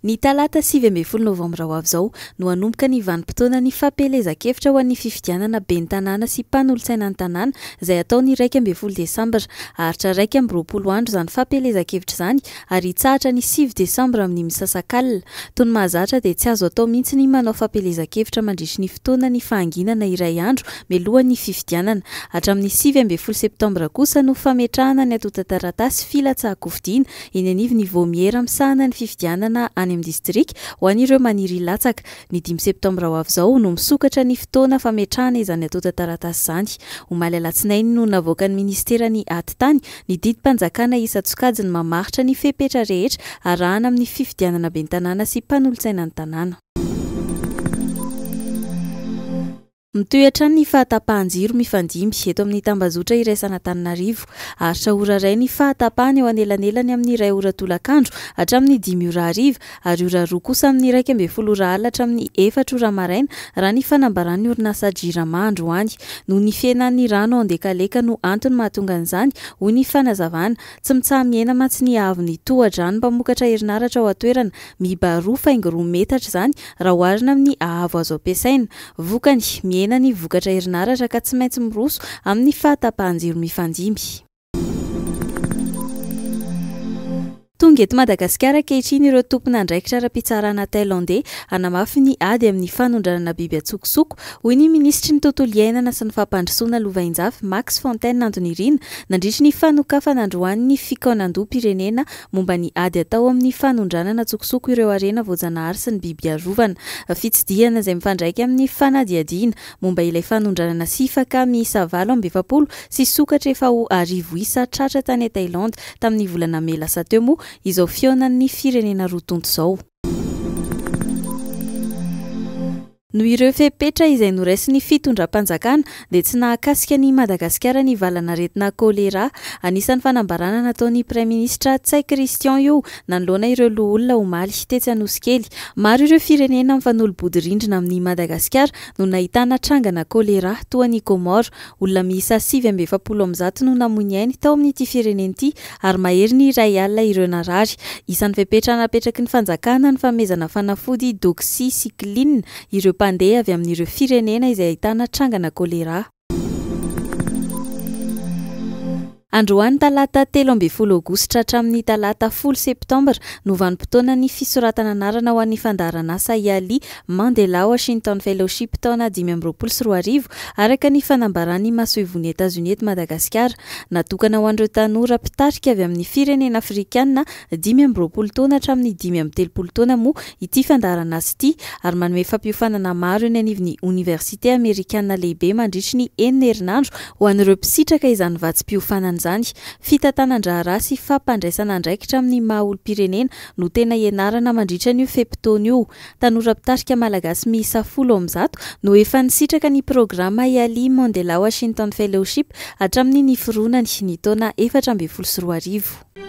Ny talata 9 novambra ho avy izao no hanomboka ny vanim-potoana ny fampelezan-kevitra ho an'ny fifidianana ben'ny tanàna sy mpanolotsaina ny tanàna izay atao ny 12 desambra. Aritra 12 andro izany fampelezan-kevitra izany ary hitsahatra ny 7 desambra amin'ny misasakalina. Toy ny mahazatra dia tsy azo atao mihitsy ny manao fampelezan-kevitra mandritra ny fotoana ny fahanginana iray andro mialohan'ny fifidianana. Hatramin'ny 9 septambra kosa no fametrahana ny atota-taratasy filatsaha-kofidiana eny anivon'ny Vomiera misahana ny fifidianana any amin'ny distrika ho an'ireo maniry latsaka. Ny 5 septambra ho avy izao no misokatra ny fotoana fametrahana izany atota-taratasy izany. Omaly alatsinainy no navoaka ny ministerany Atitany ny didim-panjakana isan-tsokajiny mamaritra ny fepetra rehetra arahana amin'ny fifidianana ben'ny tanàna sy mpanolotsaina ny tanàna. Mitoetra ny fahatapahan-jiro mifandimby eto amin'ny tambazotra iraisana Antananarivo. Aritra ora iray ny fahatapahany eo anelanelany amin'ny 2 ora tolakandro hatramin'ny 5 ora hariva ary ora 2 kosa amin'ny 12 ora alina hatramin'ny 4 ora maraina raha ny fanambaran'ny orinasa Jirama androany. Noho ny fiainan'ny rano andekaleka no antony mahatonga an'izany hoy ny fanazavana. Tsy mitsaha-miaina mantsy ny ahavon'ny tohadrano mpamokatra herinaratra ao atoerana, mibaroa faingo 2 metatra izany raha oharina amin'ny ahavo azo ampiasaina. Vokany miaina ny vokatra herinaratra ka tsy maintsy miroso amin'ny fahatapahan-jiro mifandimby. Tonga eto Madagasikara ankehitriny ireo tompona andraikitra ara-pitsarana Tailandais hanamafy ny ady amin'ny fanondranana biby atsokosoko hoy ny ministry ny tontolo iainana sy ny fampandrosoana Lovainjafy Max Fontaine Andonirina nandritra ny fanokafana androany fikaonan-doha-pirenena momba ny ady atao amin'ny fanondranana atsokosoko ireo harena voajanahary sy ny biby arovana. Fitsidihana izay mifandraika amin'ny fanadiadiana momba ilay fanondranana sifaka miisa 720 sy sokatra efa ho 1000 isa tratra tany Thailande tamin'ny volana May lasa teo moa izao fionan'ny firenena roa tonto izao. No ireo fepetra izay noraisin'ny fitondram-panjakana dia tsy nahakasika ny Madagasikara ny valana aretina kolera. Anisan'ny fanambarana nataon'ny Praiminisitra Tsay Christian io nanoloana ireo loholona omaly tetsy Anosikely. Maro ireo firenena mifanolobody-rindrina amin'ny Madagasikara no nahitana trangana kolera toa ny Komoro. Olona miisa 720 no namoiny ainy tao amin'ity firenena ity ary mahery ny 2 alina ireo narary. Isan'ny fepetra napetraky ny fanjakana ny famezana fanafody doxycycline ireo mpandeha avy amin'ireo firenena izay ahitana trangana kolera. Androany talata 13 aogositra hatramin'ny talata 10 septambra no vanim-potoana ny fisoratana anarana ho an'ny fandaharan'asa Yali Mandela Washington Fellowship taona 2024 araka ny fanambaran'ny masoivon'ny États-Unis eto Madagasikara. Natokana ho an'ireo tanora mpitarika avy amin'ny firenena afrikanina 20 taona hatramin'ny 30 taona moa ity fandaharan'asa ity ary manome fampiofanana maro eny anivon'ny Université Amerikanina lehibe mandritra ny 9 herinandro ho an'ireo mpisitraka izany vatsim-piofanana izany. Fitantanan-draharaha sy fampandraisana andraikitra amin'ny maha-olom-pirenena no tena ianarana mandritra an'io feim-potoana io. Tanora mpitarika malagasy miisa 10 no efa nisitraka ny programa Yali Mandela Washington Fellowship hatramin'ny niforoanany ny taona 2024.